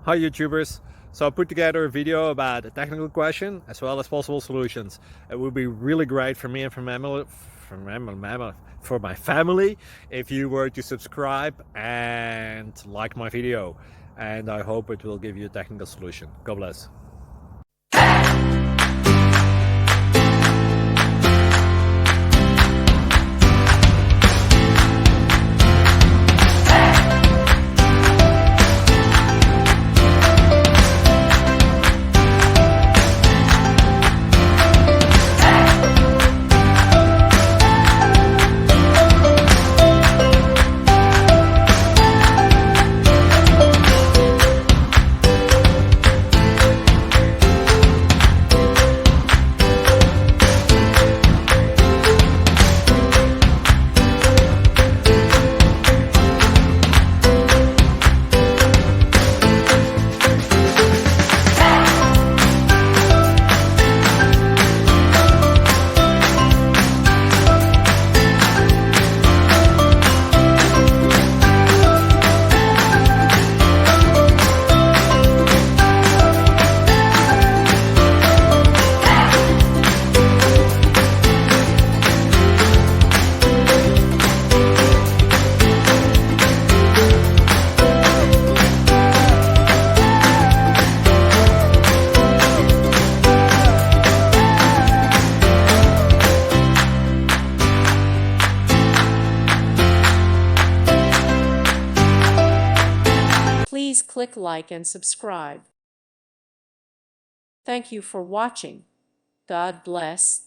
Hi YouTubers! So I put together a video about a technical question as well as possible solutions. It would be really great for me and for my family if you were to subscribe and like my video, and I hope it will give you a technical solution. God bless. Please click like and subscribe. Thank you for watching. God bless.